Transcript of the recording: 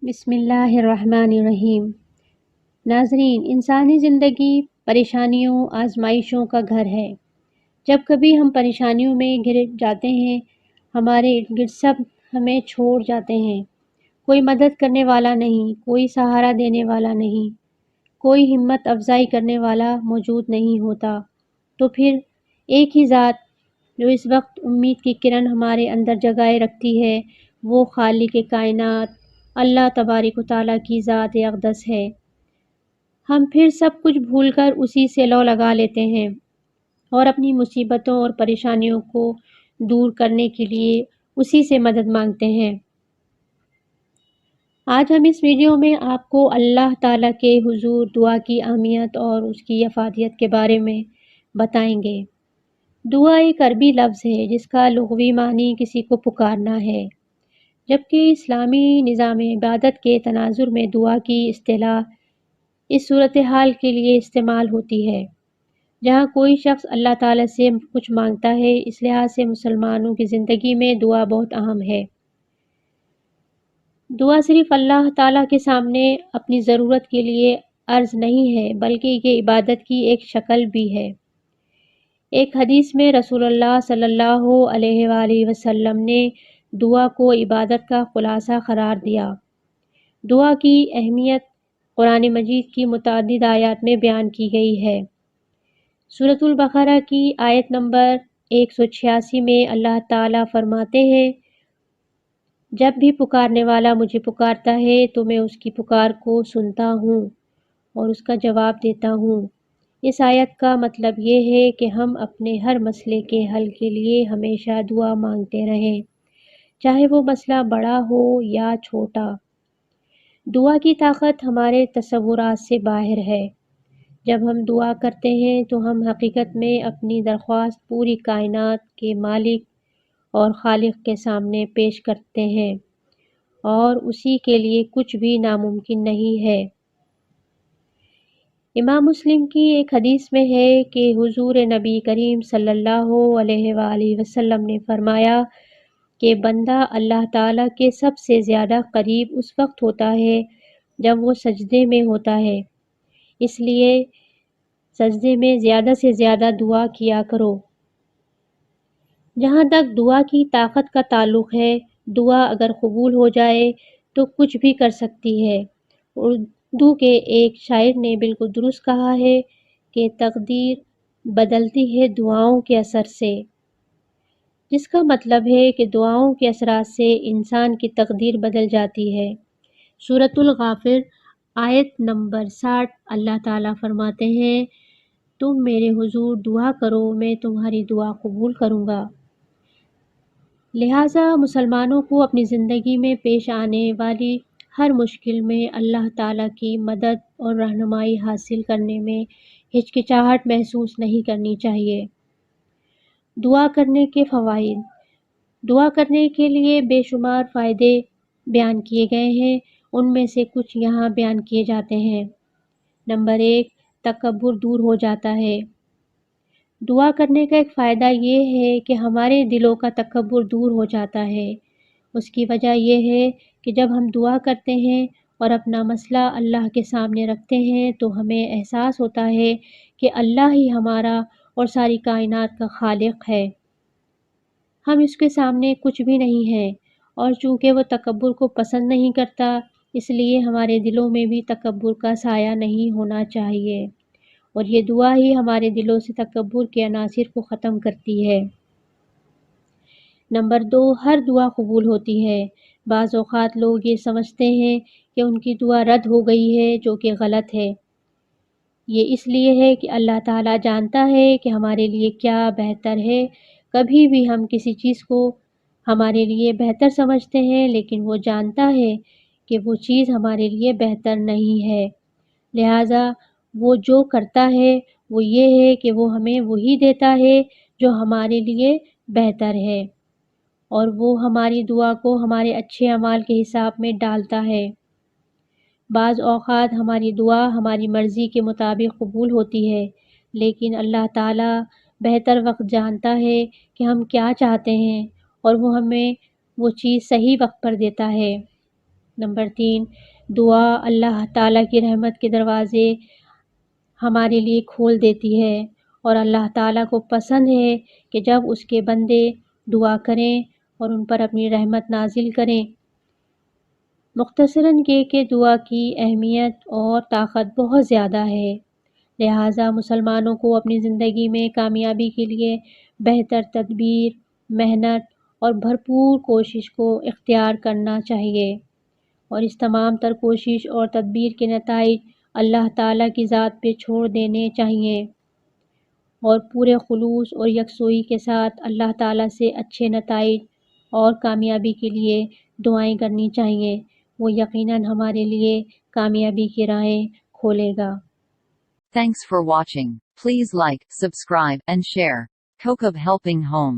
بسم اللہ الرحمن الرحیم۔ ناظرین، انسانی زندگی پریشانیوں آزمائشوں کا گھر ہے۔ جب کبھی ہم پریشانیوں میں گر جاتے ہیں، ہمارے ارد گرد سب ہمیں چھوڑ جاتے ہیں۔ کوئی مدد کرنے والا نہیں، کوئی سہارا دینے والا نہیں، کوئی ہمت افزائی کرنے والا موجود نہیں ہوتا، تو پھر ایک ہی ذات جو اس وقت امید کی کرن ہمارے اندر جگائے رکھتی ہے، وہ خالق کائنات اللہ تبارک و تعالیٰ کی ذات اقدس ہے۔ ہم پھر سب کچھ بھول کر اسی سے لو لگا لیتے ہیں اور اپنی مصیبتوں اور پریشانیوں کو دور کرنے کے لیے اسی سے مدد مانگتے ہیں۔ آج ہم اس ویڈیو میں آپ کو اللہ تعالیٰ کے حضور دعا کی اہمیت اور اس کی افادیت کے بارے میں بتائیں گے۔ دعا ایک عربی لفظ ہے جس کا لغوی معنی کسی کو پکارنا ہے، جبکہ اسلامی نظام عبادت کے تناظر میں دعا کی اصطلاح اس صورتحال کے لیے استعمال ہوتی ہے جہاں کوئی شخص اللہ تعالیٰ سے کچھ مانگتا ہے۔ اس لحاظ سے مسلمانوں کی زندگی میں دعا بہت اہم ہے۔ دعا صرف اللہ تعالیٰ کے سامنے اپنی ضرورت کے لیے عرض نہیں ہے، بلکہ یہ عبادت کی ایک شکل بھی ہے۔ ایک حدیث میں رسول اللہ صلی اللہ علیہ وآلہ وسلم نے دعا کو عبادت کا خلاصہ قرار دیا۔ دعا کی اہمیت قرآن مجید کی متعدد آیات میں بیان کی گئی ہے۔ سورۃ البقرہ کی آیت نمبر 186 میں اللہ تعالیٰ فرماتے ہیں، جب بھی پکارنے والا مجھے پکارتا ہے تو میں اس کی پکار کو سنتا ہوں اور اس کا جواب دیتا ہوں۔ اس آیت کا مطلب یہ ہے کہ ہم اپنے ہر مسئلے کے حل کے لیے ہمیشہ دعا مانگتے رہیں، چاہے وہ مسئلہ بڑا ہو یا چھوٹا۔ دعا کی طاقت ہمارے تصورات سے باہر ہے۔ جب ہم دعا کرتے ہیں تو ہم حقیقت میں اپنی درخواست پوری کائنات کے مالک اور خالق کے سامنے پیش کرتے ہیں، اور اسی کے لیے کچھ بھی ناممکن نہیں ہے۔ امام مسلم کی ایک حدیث میں ہے کہ حضور نبی کریم صلی اللہ علیہ وآلہ وسلم نے فرمایا کہ بندہ اللہ تعالیٰ کے سب سے زیادہ قریب اس وقت ہوتا ہے جب وہ سجدے میں ہوتا ہے، اس لیے سجدے میں زیادہ سے زیادہ دعا کیا کرو۔ جہاں تک دعا کی طاقت کا تعلق ہے، دعا اگر قبول ہو جائے تو کچھ بھی کر سکتی ہے۔ اردو کے ایک شاعر نے بالکل درست کہا ہے کہ تقدیر بدلتی ہے دعاؤں کے اثر سے، جس کا مطلب ہے کہ دعاؤں کے اثرات سے انسان کی تقدیر بدل جاتی ہے۔ سورۃ الغافر آیت نمبر 60 اللہ تعالیٰ فرماتے ہیں، تم میرے حضور دعا کرو، میں تمہاری دعا قبول کروں گا۔ لہٰذا مسلمانوں کو اپنی زندگی میں پیش آنے والی ہر مشکل میں اللہ تعالیٰ کی مدد اور رہنمائی حاصل کرنے میں ہچکچاہٹ محسوس نہیں کرنی چاہیے۔ دعا کرنے کے فوائد۔ دعا کرنے کے لیے بے شمار فائدے بیان کیے گئے ہیں، ان میں سے کچھ یہاں بیان کیے جاتے ہیں۔ نمبر 1، تکبر دور ہو جاتا ہے۔ دعا کرنے کا ایک فائدہ یہ ہے کہ ہمارے دلوں کا تکبر دور ہو جاتا ہے۔ اس کی وجہ یہ ہے کہ جب ہم دعا کرتے ہیں اور اپنا مسئلہ اللہ کے سامنے رکھتے ہیں تو ہمیں احساس ہوتا ہے کہ اللہ ہی ہمارا اور ساری کائنات کا خالق ہے، ہم اس کے سامنے کچھ بھی نہیں ہیں، اور چونکہ وہ تکبر کو پسند نہیں کرتا، اس لیے ہمارے دلوں میں بھی تکبر کا سایہ نہیں ہونا چاہیے، اور یہ دعا ہی ہمارے دلوں سے تکبر کے عناصر کو ختم کرتی ہے۔ نمبر 2، ہر دعا قبول ہوتی ہے۔ بعض اوقات لوگ یہ سمجھتے ہیں کہ ان کی دعا رد ہو گئی ہے، جو کہ غلط ہے۔ یہ اس لیے ہے کہ اللہ تعالیٰ جانتا ہے کہ ہمارے لیے کیا بہتر ہے۔ کبھی بھی ہم کسی چیز کو ہمارے لیے بہتر سمجھتے ہیں، لیکن وہ جانتا ہے کہ وہ چیز ہمارے لیے بہتر نہیں ہے، لہٰذا وہ جو کرتا ہے وہ یہ ہے کہ وہ ہمیں وہی دیتا ہے جو ہمارے لیے بہتر ہے، اور وہ ہماری دعا کو ہمارے اچھے اعمال کے حساب میں ڈالتا ہے۔ بعض اوقات ہماری دعا ہماری مرضی کے مطابق قبول ہوتی ہے، لیکن اللہ تعالیٰ بہتر وقت جانتا ہے کہ ہم کیا چاہتے ہیں، اور وہ ہمیں وہ چیز صحیح وقت پر دیتا ہے۔ نمبر 3، دعا اللہ تعالیٰ کی رحمت کے دروازے ہمارے لیے کھول دیتی ہے، اور اللہ تعالیٰ کو پسند ہے کہ جب اس کے بندے دعا کریں اور ان پر اپنی رحمت نازل کریں۔ مختصراً یہ کہ دعا کی اہمیت اور طاقت بہت زیادہ ہے، لہٰذا مسلمانوں کو اپنی زندگی میں کامیابی کے لیے بہتر تدبیر، محنت اور بھرپور کوشش کو اختیار کرنا چاہیے، اور اس تمام تر کوشش اور تدبیر کے نتائج اللہ تعالیٰ کی ذات پہ چھوڑ دینے چاہیے، اور پورے خلوص اور یکسوئی کے ساتھ اللہ تعالیٰ سے اچھے نتائج اور کامیابی کے لیے دعائیں کرنی چاہیے۔ وہ یقیناً ہمارے لیے کامیابی کی راہیں کھولے گا۔ Thanks for watching. Please like, subscribe, and share. Kokab Helping Home.